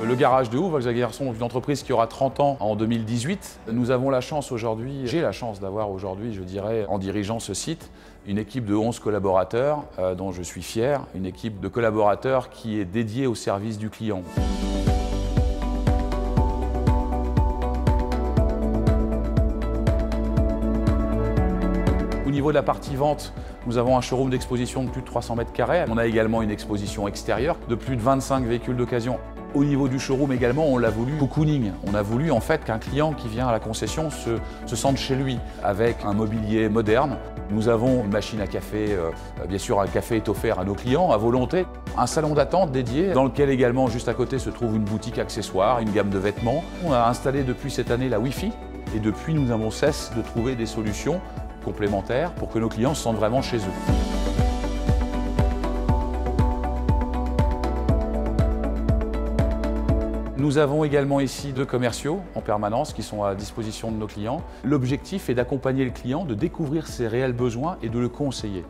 Le garage de Houve, Volkswagen Garçon, est une entreprise qui aura 30 ans en 2018. Nous avons la chance aujourd'hui, j'ai la chance d'avoir aujourd'hui, je dirais, en dirigeant ce site, une équipe de 11 collaborateurs dont je suis fier, une équipe de collaborateurs qui est dédiée au service du client. Au niveau de la partie vente, nous avons un showroom d'exposition de plus de 300 mètres carrés. On a également une exposition extérieure de plus de 25 véhicules d'occasion. Au niveau du showroom également, on l'a voulu cocooning. On a voulu en fait qu'un client qui vient à la concession se sente chez lui, avec un mobilier moderne. Nous avons une machine à café, bien sûr un café est offert à nos clients à volonté. Un salon d'attente dédié, dans lequel également juste à côté se trouve une boutique accessoire, une gamme de vêtements. On a installé depuis cette année la Wi-Fi et depuis nous n'avons cesse de trouver des solutions complémentaires pour que nos clients se sentent vraiment chez eux. Nous avons également ici 2 commerciaux en permanence qui sont à disposition de nos clients. L'objectif est d'accompagner le client, de découvrir ses réels besoins et de le conseiller.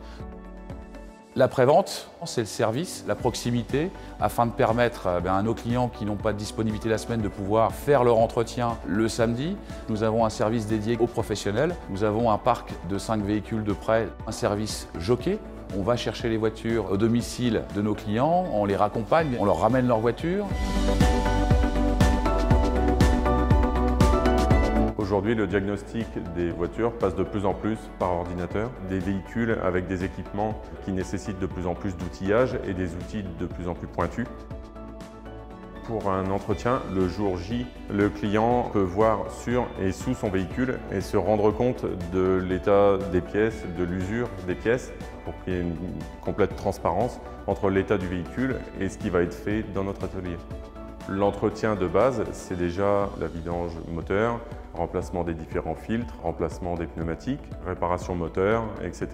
La prévente, c'est le service, la proximité, afin de permettre à nos clients qui n'ont pas de disponibilité la semaine de pouvoir faire leur entretien le samedi. Nous avons un service dédié aux professionnels. Nous avons un parc de 5 véhicules de prêt, un service jockey. On va chercher les voitures au domicile de nos clients, on les raccompagne, on leur ramène leur voiture. Aujourd'hui, le diagnostic des voitures passe de plus en plus par ordinateur. Des véhicules avec des équipements qui nécessitent de plus en plus d'outillage et des outils de plus en plus pointus. Pour un entretien, le jour J, le client peut voir sur et sous son véhicule et se rendre compte de l'état des pièces, de l'usure des pièces, pour qu'il y ait une complète transparence entre l'état du véhicule et ce qui va être fait dans notre atelier. L'entretien de base, c'est déjà la vidange moteur, remplacement des différents filtres, remplacement des pneumatiques, réparation moteur, etc.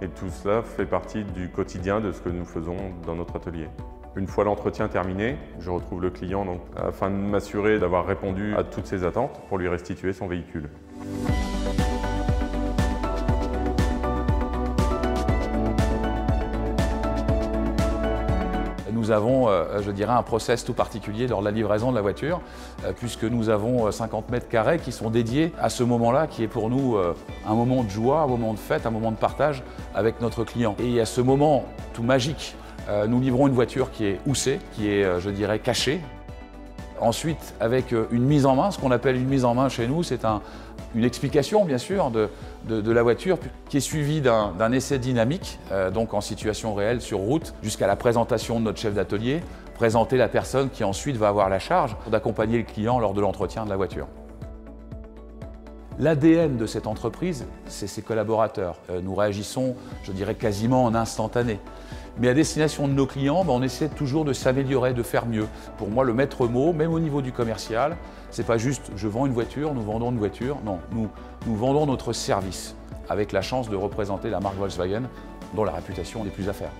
Et tout cela fait partie du quotidien de ce que nous faisons dans notre atelier. Une fois l'entretien terminé, je retrouve le client afin de m'assurer d'avoir répondu à toutes ses attentes pour lui restituer son véhicule. Nous avons, je dirais, un process tout particulier lors de la livraison de la voiture, puisque nous avons 50 mètres carrés qui sont dédiés à ce moment-là, qui est pour nous un moment de joie, un moment de fête, un moment de partage avec notre client. Et à ce moment tout magique, nous livrons une voiture qui est houssée, qui est, je dirais, cachée. Ensuite, avec une mise en main, ce qu'on appelle une mise en main chez nous, c'est une explication, bien sûr, de la voiture qui est suivie d'un essai dynamique, donc en situation réelle sur route, jusqu'à la présentation de notre chef d'atelier, présenter la personne qui ensuite va avoir la charge d'accompagner le client lors de l'entretien de la voiture. L'ADN de cette entreprise, c'est ses collaborateurs. Nous réagissons, je dirais, quasiment en instantané. Mais à destination de nos clients, on essaie toujours de s'améliorer, de faire mieux. Pour moi, le maître mot, même au niveau du commercial, c'est pas juste « je vends une voiture, nous vendons une voiture ». Non, nous vendons notre service, avec la chance de représenter la marque Volkswagen, dont la réputation n'est plus à faire.